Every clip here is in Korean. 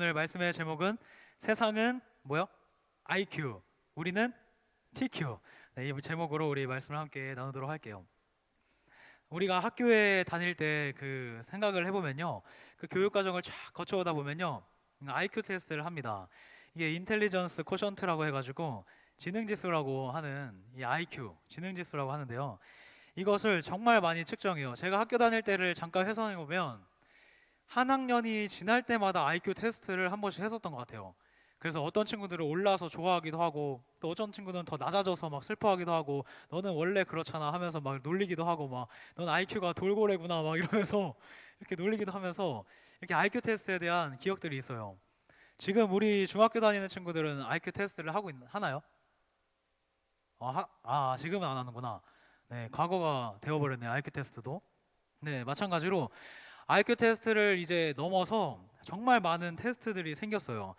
오늘 말씀의 제목은 세상은 뭐요? IQ, 우리는 TQ. 네, 이 제목으로 우리 말씀을 함께 나누도록 할게요. 우리가 학교에 다닐 때 그 생각을 해보면요, 그 교육 과정을 쫙 거쳐오다 보면요, IQ 테스트를 합니다. 이게 인텔리전스 코션트라고 해가지고 지능 지수라고 하는 이 IQ 지능 지수라고 하는데요. 이것을 정말 많이 측정해요. 제가 학교 다닐 때를 잠깐 회상해 보면 한 학년이 지날 때마다 IQ 테스트를 한 번씩 했었던 것 같아요. 그래서 어떤 친구들은 올라서 좋아하기도 하고, 또 어떤 친구들은 더 낮아져서 막 슬퍼하기도 하고, 너는 원래 그렇잖아 하면서 막 놀리기도 하고, 막 넌 IQ가 돌고래구나 막 이러면서 이렇게 놀리기도 하면서 이렇게 IQ 테스트에 대한 기억들이 있어요. 지금 우리 중학교 다니는 친구들은 IQ 테스트를 하나요? 지금은 안 하는구나. 네, 과거가 되어버렸네요. IQ 테스트도. 네, 마찬가지로 IQ 테스트를 이제 넘어서 정말 많은 테스트들이 생겼어요.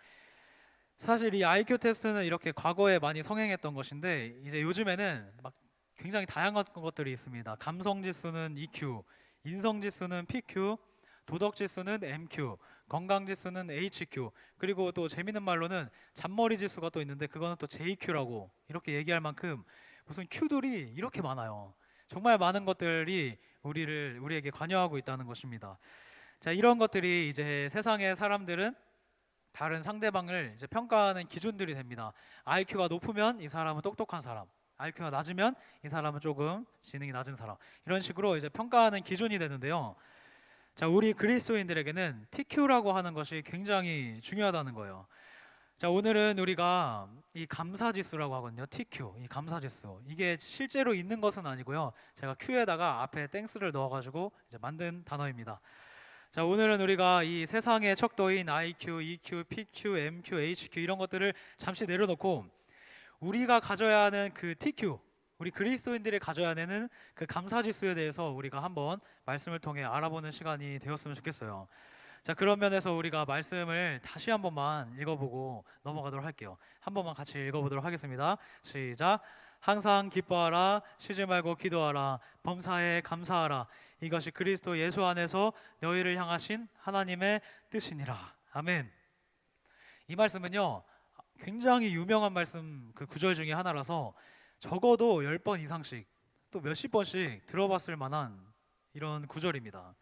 사실 이 IQ 테스트는 이렇게 과거에 많이 성행했던 것인데 이제 요즘에는 막 굉장히 다양한 것들이 있습니다. 감성 지수는 EQ, 인성 지수는 PQ, 도덕 지수는 MQ, 건강 지수는 HQ, 그리고 또 재밌는 말로는 잔머리 지수가 또 있는데 그거는 또 JQ라고 이렇게 얘기할 만큼 무슨 Q들이 이렇게 많아요. 정말 많은 것들이 우리에게 관여하고 있다는 것입니다. 자, 이런 것들이 이제 세상의 사람들은 다른 상대방을 이제 평가하는 기준들이 됩니다. IQ가 높으면 이 사람은 똑똑한 사람, IQ가 낮으면 이 사람은 조금 지능이 낮은 사람. 이런 식으로 이제 평가하는 기준이 되는데요. 자, 우리 그리스도인들에게는 TQ라고 하는 것이 굉장히 중요하다는 거예요. 자, 오늘은 우리가 이 감사지수라고 하거든요. TQ, 이 감사지수. 이게 실제로 있는 것은 아니고요. 제가 Q에다가 앞에 땡스를 넣어가지고 이제 만든 단어입니다. 자, 오늘은 우리가 이 세상의 척도인 IQ, EQ, PQ, MQ, HQ 이런 것들을 잠시 내려놓고 우리가 가져야 하는 그 TQ, 우리 그리스도인들이 가져야 하는 그 감사지수에 대해서 우리가 한번 말씀을 통해 알아보는 시간이 되었으면 좋겠어요. 자, 그런 면에서 우리가 말씀을 다시 한 번만 읽어보고 넘어가도록 할게요. 한 번만 같이 읽어보도록 하겠습니다. 시작. 항상 기뻐하라, 쉬지 말고 기도하라, 범사에 감사하라. 이것이 그리스도 예수 안에서 너희를 향하신 하나님의 뜻이니라. 아멘. 이 말씀은요, 굉장히 유명한 말씀 그 구절 중에 하나라서 적어도 10번 이상씩 또 몇십 번씩 들어봤을 만한 이런 구절입니다.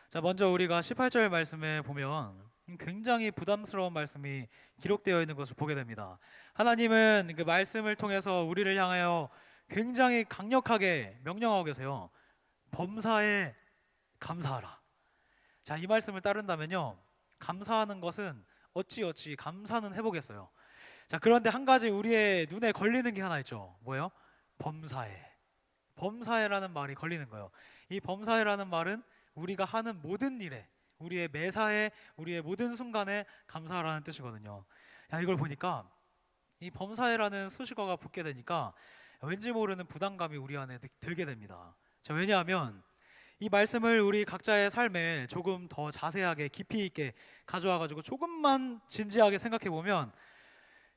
자, 먼저 우리가 18절 말씀에 보면 굉장히 부담스러운 말씀이 기록되어 있는 것을 보게 됩니다. 하나님은 그 말씀을 통해서 우리를 향하여 굉장히 강력하게 명령하고 계세요. 범사에 감사하라. 자, 이 말씀을 따른다면요, 감사하는 것은 어찌 감사는 해보겠어요. 자, 그런데 한 가지 우리의 눈에 걸리는 게 하나 있죠. 뭐예요? 범사에. 범사에라는 말이 걸리는 거예요. 이 범사에라는 말은 우리가 하는 모든 일에, 우리의 매사에, 우리의 모든 순간에 감사하라는 뜻이거든요. 야, 이걸 보니까 이 범사에라는 수식어가 붙게 되니까 왠지 모르는 부담감이 우리 안에 들게 됩니다. 자, 왜냐하면 이 말씀을 우리 각자의 삶에 조금 더 자세하게 깊이 있게 가져와 가지고 조금만 진지하게 생각해 보면,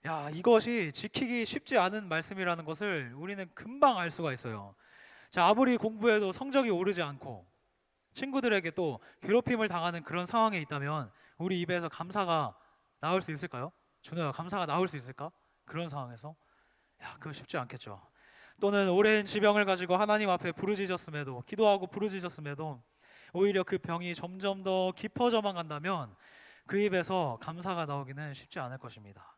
야, 이것이 지키기 쉽지 않은 말씀이라는 것을 우리는 금방 알 수가 있어요. 자, 아무리 공부해도 성적이 오르지 않고 친구들에게 또 괴롭힘을 당하는 그런 상황에 있다면 우리 입에서 감사가 나올 수 있을까요? 준호야, 감사가 나올 수 있을까? 그런 상황에서 그거 쉽지 않겠죠. 또는 오랜 지병을 가지고 하나님 앞에 부르짖었음에도, 기도하고 부르짖었음에도 오히려 그 병이 점점 더 깊어져만 간다면 그 입에서 감사가 나오기는 쉽지 않을 것입니다.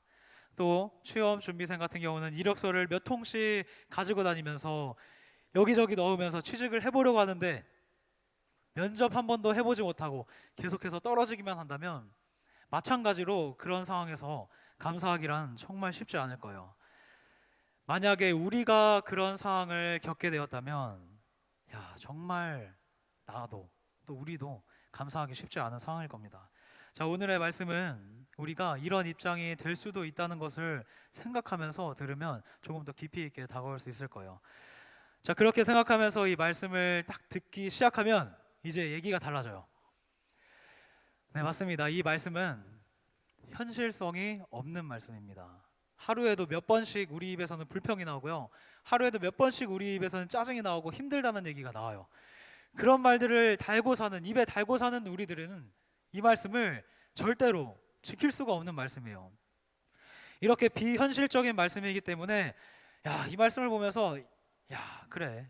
또 취업 준비생 같은 경우는 이력서를 몇 통씩 가지고 다니면서 여기저기 넣으면서 취직을 해보려고 하는데 면접 한 번도 해보지 못하고 계속해서 떨어지기만 한다면 마찬가지로 그런 상황에서 감사하기란 정말 쉽지 않을 거예요. 만약에 우리가 그런 상황을 겪게 되었다면, 야, 정말 나도 또 우리도 감사하기 쉽지 않은 상황일 겁니다. 자, 오늘의 말씀은 우리가 이런 입장이 될 수도 있다는 것을 생각하면서 들으면 조금 더 깊이 있게 다가올 수 있을 거예요. 자, 그렇게 생각하면서 이 말씀을 딱 듣기 시작하면 이제 얘기가 달라져요. 네, 맞습니다. 이 말씀은 현실성이 없는 말씀입니다. 하루에도 몇 번씩 우리 입에서는 불평이 나오고요. 하루에도 몇 번씩 우리 입에서는 짜증이 나오고 힘들다는 얘기가 나와요. 그런 말들을 입에 달고 사는 우리들은 이 말씀을 절대로 지킬 수가 없는 말씀이에요. 이렇게 비현실적인 말씀이기 때문에 이 말씀을 보면서 그래,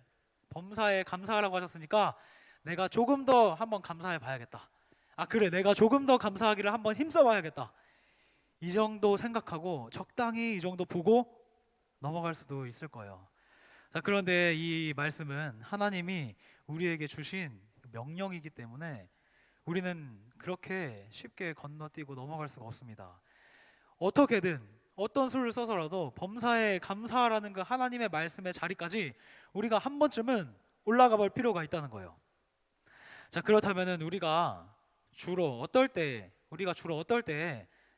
범사에 감사하라고 하셨으니까 내가 조금 더 한번 감사해 봐야겠다. 그래, 내가 조금 더 감사하기를 한번 힘써 봐야겠다. 이 정도 생각하고 적당히 이 정도 보고 넘어갈 수도 있을 거예요. 자, 그런데 이 말씀은 하나님이 우리에게 주신 명령이기 때문에 우리는 그렇게 쉽게 건너뛰고 넘어갈 수가 없습니다. 어떻게든 어떤 수를 써서라도 범사에 감사하라는 그 하나님의 말씀의 자리까지 우리가 한 번쯤은 올라가 볼 필요가 있다는 거예요. 자, 그렇다면은 우리가 주로 어떨 때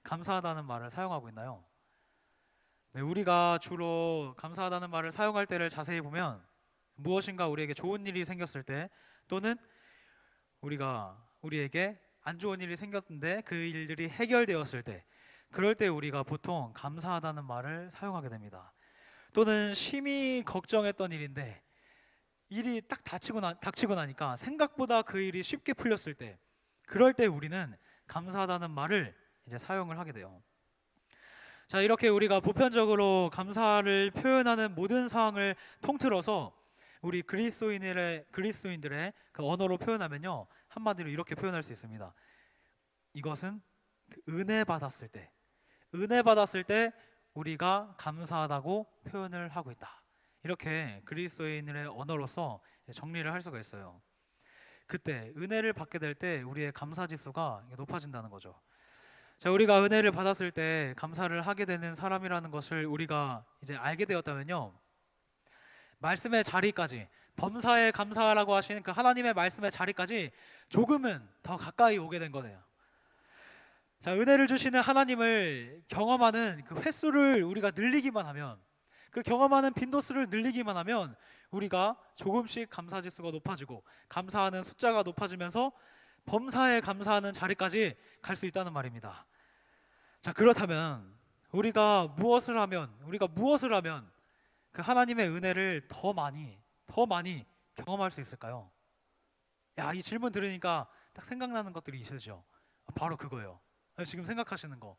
감사하다는 말을 사용하고 있나요? 네, 우리가 주로 감사하다는 말을 사용할 때를 자세히 보면 무엇인가 우리에게 좋은 일이 생겼을 때, 또는 우리에게 안 좋은 일이 생겼는데 그 일들이 해결되었을 때, 그럴 때 우리가 보통 감사하다는 말을 사용하게 됩니다. 또는 심히 걱정했던 일인데 일이 딱 닥치고 나니까 생각보다 그 일이 쉽게 풀렸을 때, 그럴 때 우리는 감사하다는 말을 이제 사용을 하게 돼요. 자, 이렇게 우리가 보편적으로 감사를 표현하는 모든 상황을 통틀어서 우리 그리스도인들의 그 언어로 표현하면요, 한마디로 이렇게 표현할 수 있습니다. 이것은 은혜 받았을 때 우리가 감사하다고 표현을 하고 있다. 이렇게 그리스도인들의 언어로서 정리를 할 수가 있어요. 그때 은혜를 받게 될 때 우리의 감사 지수가 높아진다는 거죠. 자, 우리가 은혜를 받았을 때 감사를 하게 되는 사람이라는 것을 우리가 이제 알게 되었다면요, 말씀의 자리까지, 범사에 감사하라고 하시는 그 하나님의 말씀의 자리까지 조금은 더 가까이 오게 된 거네요. 자, 은혜를 주시는 하나님을 경험하는 그 횟수를 우리가 늘리기만 하면, 그 경험하는 빈도수를 늘리기만 하면 우리가 조금씩 감사 지수가 높아지고 감사하는 숫자가 높아지면서 범사에 감사하는 자리까지 갈 수 있다는 말입니다. 자, 그렇다면 우리가 무엇을 하면 그 하나님의 은혜를 더 많이 경험할 수 있을까요? 이 질문 들으니까 딱 생각나는 것들이 있으시죠? 바로 그거예요. 지금 생각하시는 거,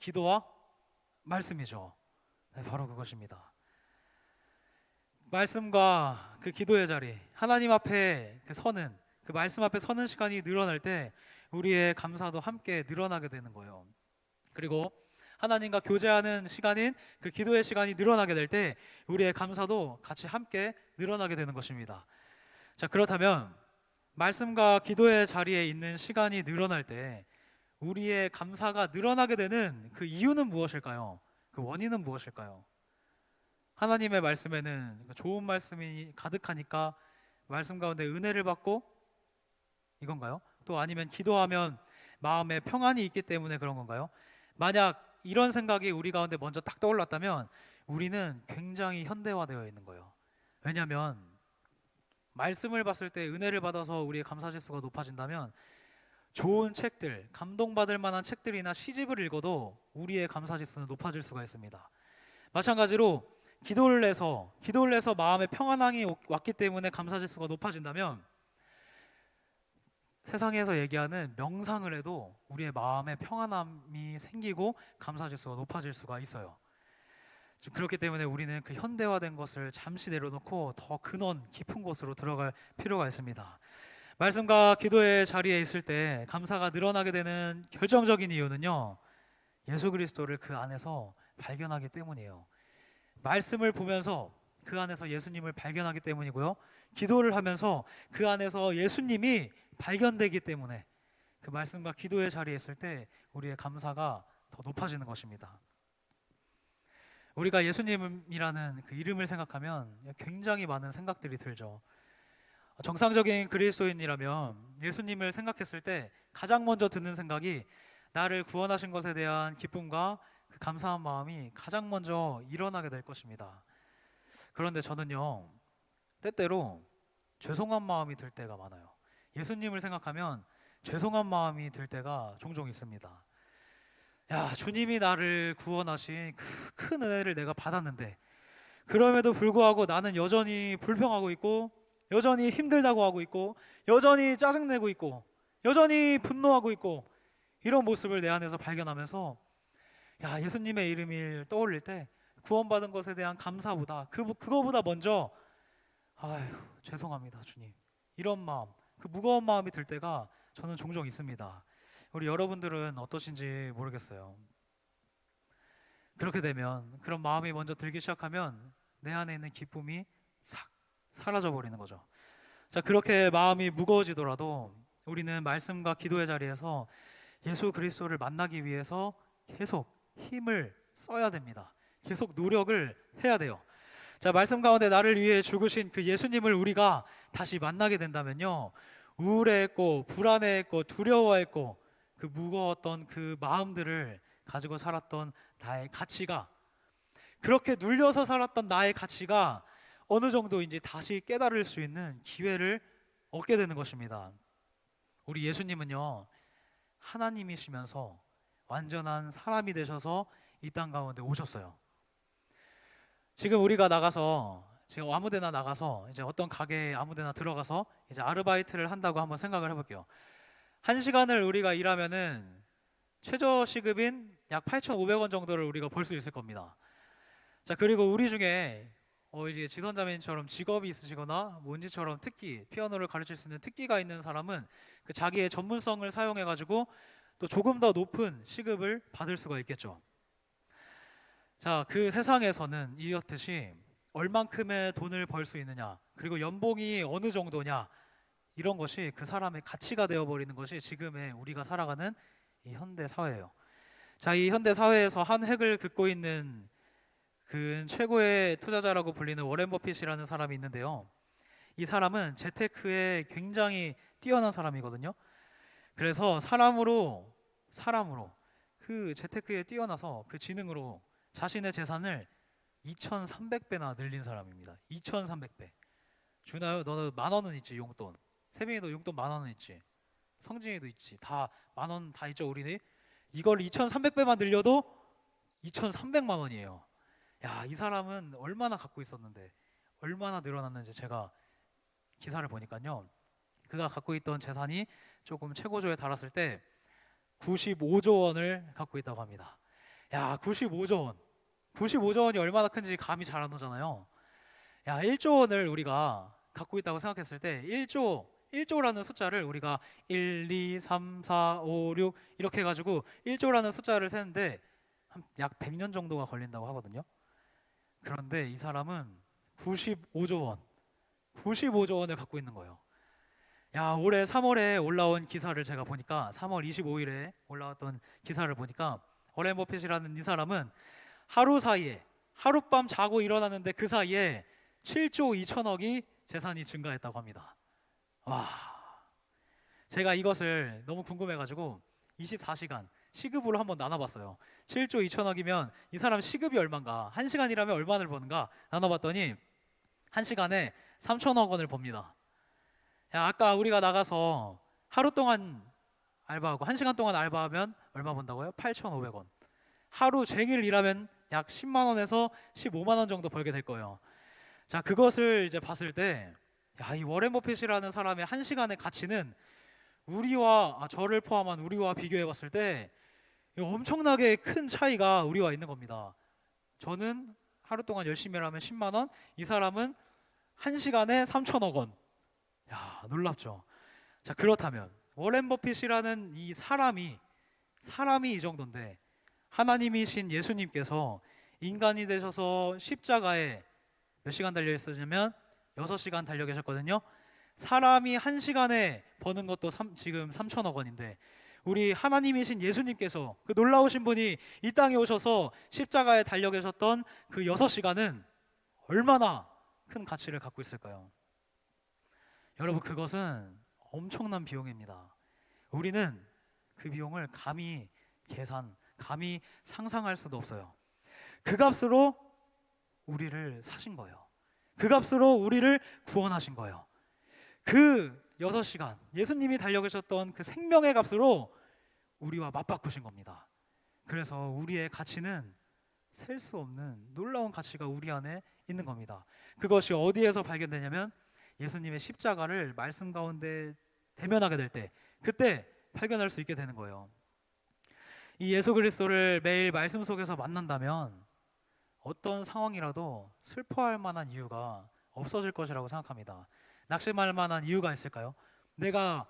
기도와 말씀이죠. 바로 그것입니다. 말씀과 그 기도의 자리, 하나님 앞에 그 말씀 앞에 서는 시간이 늘어날 때 우리의 감사도 함께 늘어나게 되는 거예요. 그리고 하나님과 교제하는 시간인 그 기도의 시간이 늘어나게 될 때 우리의 감사도 같이 함께 늘어나게 되는 것입니다. 자, 그렇다면 말씀과 기도의 자리에 있는 시간이 늘어날 때 우리의 감사가 늘어나게 되는 그 이유는 무엇일까요? 그 원인은 무엇일까요? 하나님의 말씀에는 좋은 말씀이 가득하니까 말씀 가운데 은혜를 받고 이건가요? 또 아니면 기도하면 마음에 평안이 있기 때문에 그런 건가요? 만약 이런 생각이 우리 가운데 먼저 딱 떠올랐다면 우리는 굉장히 현대화되어 있는 거예요. 왜냐하면 말씀을 봤을 때 은혜를 받아서 우리의 감사지수가 높아진다면 좋은 책들, 감동받을 만한 책들이나 시집을 읽어도 우리의 감사지수는 높아질 수가 있습니다. 마찬가지로 기도를 해서 마음에 평안함이 왔기 때문에 감사지수가 높아진다면 세상에서 얘기하는 명상을 해도 우리의 마음에 평안함이 생기고 감사지수가 높아질 수가 있어요. 그렇기 때문에 우리는 그 현대화된 것을 잠시 내려놓고 더 근원 깊은 곳으로 들어갈 필요가 있습니다. 말씀과 기도의 자리에 있을 때 감사가 늘어나게 되는 결정적인 이유는요, 예수 그리스도를 그 안에서 발견하기 때문이에요. 말씀을 보면서 그 안에서 예수님을 발견하기 때문이고요, 기도를 하면서 그 안에서 예수님이 발견되기 때문에 그 말씀과 기도의 자리에 있을 때 우리의 감사가 더 높아지는 것입니다. 우리가 예수님이라는 그 이름을 생각하면 굉장히 많은 생각들이 들죠. 정상적인 그리스도인이라면 예수님을 생각했을 때 가장 먼저 드는 생각이 나를 구원하신 것에 대한 기쁨과 그 감사한 마음이 가장 먼저 일어나게 될 것입니다. 그런데 저는요, 때때로 죄송한 마음이 들 때가 많아요. 예수님을 생각하면 죄송한 마음이 들 때가 종종 있습니다. 주님이 나를 구원하신 그 큰 은혜를 내가 받았는데 그럼에도 불구하고 나는 여전히 불평하고 있고 여전히 힘들다고 하고 있고 여전히 짜증내고 있고 여전히 분노하고 있고 이런 모습을 내 안에서 발견하면서 예수님의 이름이 떠올릴 때 구원받은 것에 대한 감사보다 그거보다 먼저 아휴 죄송합니다 주님, 이런 마음, 그 무거운 마음이 들 때가 저는 종종 있습니다. 우리 여러분들은 어떠신지 모르겠어요. 그렇게 되면, 그런 마음이 먼저 들기 시작하면 내 안에 있는 기쁨이 싹 사라져 버리는 거죠. 자, 그렇게 마음이 무거워지더라도 우리는 말씀과 기도의 자리에서 예수 그리스도를 만나기 위해서 계속 힘을 써야 됩니다. 계속 노력을 해야 돼요. 자, 말씀 가운데 나를 위해 죽으신 그 예수님을 우리가 다시 만나게 된다면요, 우울해했고 불안해했고 두려워했고 그 무거웠던 그 마음들을 가지고 살았던 나의 가치가, 그렇게 눌려서 살았던 나의 가치가 어느 정도인지 다시 깨달을 수 있는 기회를 얻게 되는 것입니다. 우리 예수님은요, 하나님이시면서 완전한 사람이 되셔서 이 땅 가운데 오셨어요. 지금 우리가 나가서, 지금 아무데나 나가서 이제 어떤 가게에 아무데나 들어가서 이제 아르바이트를 한다고 한번 생각을 해볼게요. 한 시간을 우리가 일하면은 최저 시급인 약 8,500원 정도를 우리가 벌 수 있을 겁니다. 자, 그리고 우리 중에 이제 지선자매님처럼 직업이 있으시거나 몬지처럼 특기, 피아노를 가르칠 수 있는 특기가 있는 사람은 그 자기의 전문성을 사용해 가지고 또 조금 더 높은 시급을 받을 수가 있겠죠. 자, 그 세상에서는 이렇듯이 얼만큼의 돈을 벌 수 있느냐, 그리고 연봉이 어느 정도냐, 이런 것이 그 사람의 가치가 되어버리는 것이 지금의 우리가 살아가는 이 현대 사회예요. 자, 이 현대 사회에서 한 획을 긋고 있는 그 최고의 투자자라고 불리는 워렌 버핏이라는 사람이 있는데요, 이 사람은 재테크에 굉장히 뛰어난 사람이거든요. 그래서 사람으로 그 재테크에 뛰어나서 그 지능으로 자신의 재산을 2,300배나 늘린 사람입니다. 2,300배. 준아요, 너 10,000원은 있지, 용돈. 세민이도 용돈 10,000원은 있지. 성진이도 있지. 다 10,000원 다 있죠, 우리는. 이걸 2,300배만 늘려도 2,300만 원이에요. 야, 이 사람은 얼마나 갖고 있었는데 얼마나 늘어났는지 제가 기사를 보니까요, 그가 갖고 있던 재산이 조금 최고조에 달았을 때 95조 원을 갖고 있다고 합니다. 야, 95조 원. 95조 원이 얼마나 큰지 감이 잘 안 오잖아요. 야, 1조 원을 우리가 갖고 있다고 생각했을 때 1조라는 숫자를 우리가 1, 2, 3, 4, 5, 6 이렇게 해가지고 1조라는 숫자를 세는데 약 100년 정도가 걸린다고 하거든요. 그런데 이 사람은 95조 원을 갖고 있는 거예요. 야, 올해 3월에 올라온 기사를 제가 보니까, 3월 25일에 올라왔던 기사를 보니까 워렌 버핏이라는 이 사람은 하루 사이에, 하룻밤 자고 일어났는데 그 사이에 7조 2천억이 재산이 증가했다고 합니다. 와, 제가 이것을 너무 궁금해가지고 24시간 시급으로 한번 나눠봤어요. 7조 2천억이면 이 사람 시급이 얼마인가, 1시간이라면 얼마를 버는가 나눠봤더니 1시간에 3천억 원을 법니다. 야, 아까 우리가 나가서 하루 동안 알바하고 1시간 동안 알바하면 얼마 번다고요? 8,500원. 하루 종일 일하면 약 10만 원에서 15만 원 정도 벌게 될 거예요. 자, 그것을 이제 봤을 때, 야, 이 워렌 버핏이라는 사람의 1시간의 가치는 저를 포함한 우리와 비교해 봤을 때 엄청나게 큰 차이가 우리와 있는 겁니다. 저는 하루 동안 열심히 일하면 10만 원, 이 사람은 1시간에 3천억 원. 야, 놀랍죠. 자, 그렇다면 워렌 버핏이라는 이 사람이 이 정도인데, 하나님이신 예수님께서 인간이 되셔서 십자가에 몇 시간 달려 있었냐면 6시간 달려 계셨거든요. 사람이 1시간에 버는 것도 지금 3천억 원인데, 우리 하나님이신 예수님께서, 그 놀라우신 분이 이 땅에 오셔서 십자가에 달려 계셨던 그 6시간은 얼마나 큰 가치를 갖고 있을까요? 여러분, 그것은 엄청난 비용입니다. 우리는 그 비용을 감히 상상할 수도 없어요. 그 값으로 우리를 사신 거예요. 그 값으로 우리를 구원하신 거예요. 그 6시간 예수님이 달려계셨던 그 생명의 값으로 우리와 맞바꾸신 겁니다. 그래서 우리의 가치는 셀 수 없는 놀라운 가치가 우리 안에 있는 겁니다. 그것이 어디에서 발견되냐면 예수님의 십자가를 말씀 가운데 대면하게 될 때, 그때 발견할 수 있게 되는 거예요. 이 예수 그리스도를 매일 말씀 속에서 만난다면 어떤 상황이라도 슬퍼할 만한 이유가 없어질 것이라고 생각합니다. 낙심할 만한 이유가 있을까요? 내가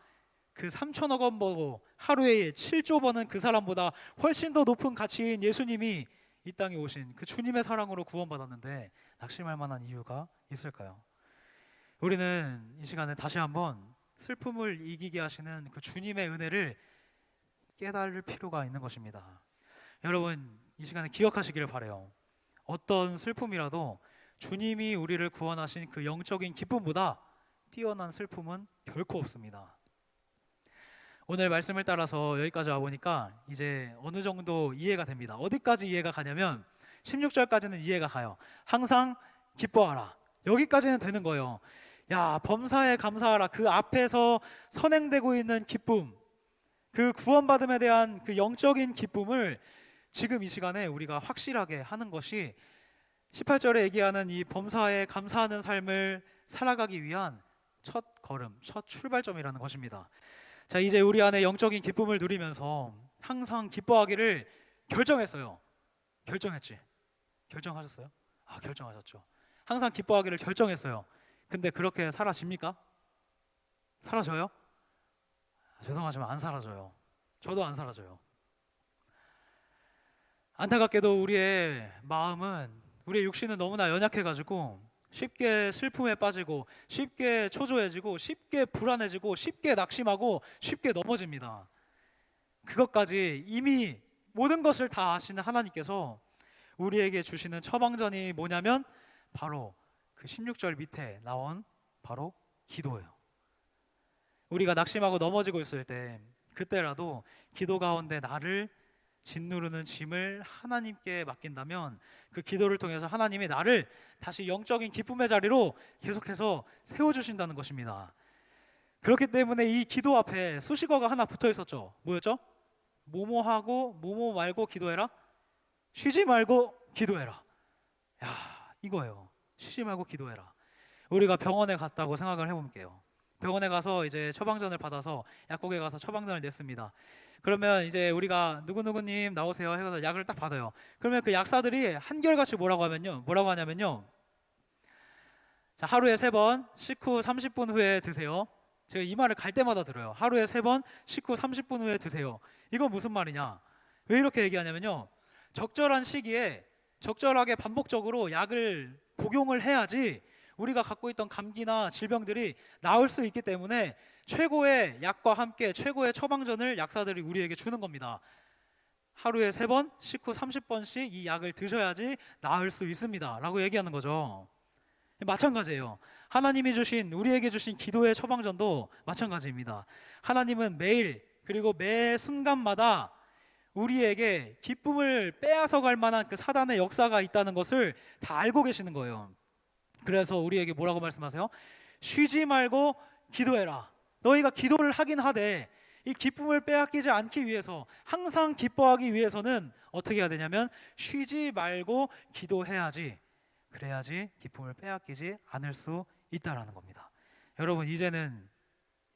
그 3천억 원 벌고 하루에 7조 버는 그 사람보다 훨씬 더 높은 가치인 예수님이 이 땅에 오신 그 주님의 사랑으로 구원받았는데 낙심할 만한 이유가 있을까요? 우리는 이 시간에 다시 한번 슬픔을 이기게 하시는 그 주님의 은혜를 깨달을 필요가 있는 것입니다. 여러분, 이 시간에 기억하시기를 바라요. 어떤 슬픔이라도 주님이 우리를 구원하신 그 영적인 기쁨보다 뛰어난 슬픔은 결코 없습니다. 오늘 말씀을 따라서 여기까지 와보니까 이제 어느 정도 이해가 됩니다. 어디까지 이해가 가냐면 16절까지는 이해가 가요. 항상 기뻐하라. 여기까지는 되는 거예요. 야, 범사에 감사하라. 그 앞에서 선행되고 있는 기쁨, 그 구원받음에 대한 그 영적인 기쁨을 지금 이 시간에 우리가 확실하게 하는 것이 18절에 얘기하는 이 범사에 감사하는 삶을 살아가기 위한 첫 걸음, 첫 출발점이라는 것입니다. 자, 이제 우리 안에 영적인 기쁨을 누리면서 항상 기뻐하기를 결정했어요. 결정했지? 결정하셨어요? 아, 결정하셨죠. 항상 기뻐하기를 결정했어요. 근데 그렇게 사라집니까? 사라져요? 죄송하지만 안 사라져요. 저도 안 사라져요. 안타깝게도 우리의 마음은, 우리의 육신은 너무나 연약해가지고 쉽게 슬픔에 빠지고 쉽게 초조해지고 쉽게 불안해지고 쉽게 낙심하고 쉽게 넘어집니다. 그것까지 이미 모든 것을 다 아시는 하나님께서 우리에게 주시는 처방전이 뭐냐면 바로 그 16절 밑에 나온 바로 기도예요. 우리가 낙심하고 넘어지고 있을 때 그때라도 기도 가운데 나를 짓누르는 짐을 하나님께 맡긴다면 그 기도를 통해서 하나님이 나를 다시 영적인 기쁨의 자리로 계속해서 세워주신다는 것입니다. 그렇기 때문에 이 기도 앞에 수식어가 하나 붙어 있었죠. 뭐였죠? 뭐뭐하고 뭐뭐 말고 기도해라. 쉬지 말고 기도해라. 야, 이거예요. 쉬지 말고 기도해라. 우리가 병원에 갔다고 생각을 해볼게요. 병원에 가서 이제 처방전을 받아서 약국에 가서 처방전을 냈습니다. 그러면 이제 우리가 누구누구님 나오세요 해서 약을 딱 받아요. 그러면 그 약사들이 한결같이 뭐라고 하냐면요. 자, 하루에 3번, 식후 30분 후에 드세요. 제가 이 말을 갈 때마다 들어요. 하루에 3번, 식후 30분 후에 드세요. 이건 무슨 말이냐? 왜 이렇게 얘기하냐면요. 적절한 시기에 적절하게 반복적으로 약을 복용을 해야지 우리가 갖고 있던 감기나 질병들이 나을 수 있기 때문에 최고의 약과 함께 최고의 처방전을 약사들이 우리에게 주는 겁니다. 하루에 3번, 식후 30번씩 이 약을 드셔야지 나을 수 있습니다 라고 얘기하는 거죠. 마찬가지예요. 하나님이 주신, 우리에게 주신 기도의 처방전도 마찬가지입니다. 하나님은 매일 그리고 매 순간마다 우리에게 기쁨을 빼앗아갈 만한 그 사단의 역사가 있다는 것을 다 알고 계시는 거예요. 그래서 우리에게 뭐라고 말씀하세요? 쉬지 말고 기도해라. 너희가 기도를 하긴 하되 이 기쁨을 빼앗기지 않기 위해서, 항상 기뻐하기 위해서는 어떻게 해야 되냐면 쉬지 말고 기도해야지. 그래야지 기쁨을 빼앗기지 않을 수 있다라는 겁니다. 여러분, 이제는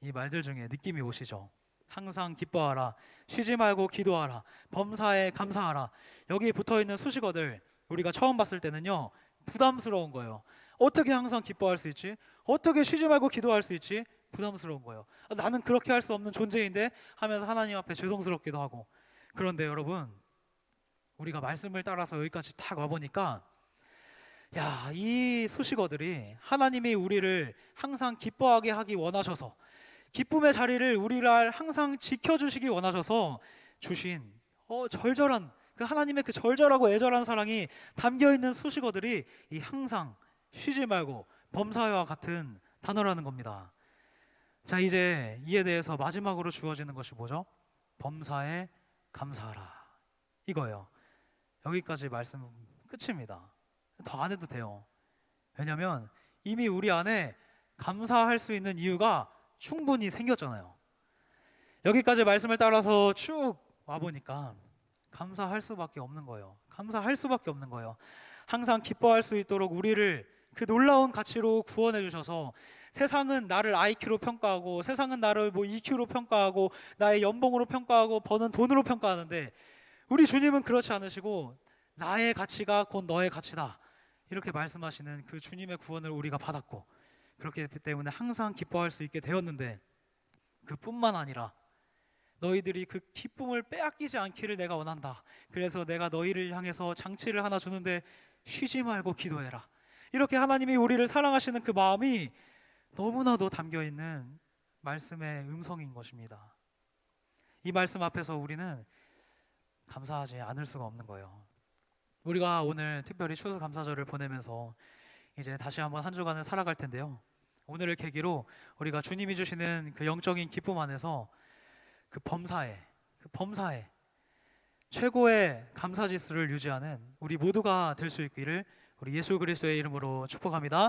이 말들 중에 느낌이 오시죠? 항상 기뻐하라, 쉬지 말고 기도하라, 범사에 감사하라. 여기 붙어있는 수식어들 우리가 처음 봤을 때는요 부담스러운 거예요. 어떻게 항상 기뻐할 수 있지? 어떻게 쉬지 말고 기도할 수 있지? 부담스러운 거예요. 나는 그렇게 할 수 없는 존재인데 하면서 하나님 앞에 죄송스럽기도 하고. 그런데 여러분, 우리가 말씀을 따라서 여기까지 딱 와보니까 야, 이 수식어들이 하나님이 우리를 항상 기뻐하게 하기 원하셔서, 기쁨의 자리를 우리를 항상 지켜주시기 원하셔서 주신 절절한 그 하나님의 그 절절하고 애절한 사랑이 담겨있는 수식어들이 이 항상, 쉬지 말고, 범사와 같은 단어라는 겁니다. 자, 이제 이에 대해서 마지막으로 주어지는 것이 뭐죠? 범사에 감사하라, 이거예요. 여기까지 말씀 끝입니다. 더 안 해도 돼요. 왜냐하면 이미 우리 안에 감사할 수 있는 이유가 충분히 생겼잖아요. 여기까지 말씀을 따라서 쭉 와보니까 감사할 수밖에 없는 거예요. 감사할 수밖에 없는 거예요. 항상 기뻐할 수 있도록 우리를 그 놀라운 가치로 구원해 주셔서, 세상은 나를 IQ로 평가하고, 세상은 나를 EQ로 평가하고, 나의 연봉으로 평가하고, 버는 돈으로 평가하는데 우리 주님은 그렇지 않으시고 나의 가치가 곧 너의 가치다 이렇게 말씀하시는 그 주님의 구원을 우리가 받았고, 그렇기 때문에 항상 기뻐할 수 있게 되었는데, 그뿐만 아니라 너희들이 그 기쁨을 빼앗기지 않기를 내가 원한다. 그래서 내가 너희를 향해서 장치를 하나 주는데 쉬지 말고 기도해라. 이렇게 하나님이 우리를 사랑하시는 그 마음이 너무나도 담겨있는 말씀의 음성인 것입니다. 이 말씀 앞에서 우리는 감사하지 않을 수가 없는 거예요. 우리가 오늘 특별히 추수감사절을 보내면서 이제 다시 한번 한 주간을 살아갈 텐데요, 오늘을 계기로 우리가 주님이 주시는 그 영적인 기쁨 안에서 그 범사에 최고의 감사지수를 유지하는 우리 모두가 될 수 있기를 우리 예수 그리스도의 이름으로 축복합니다.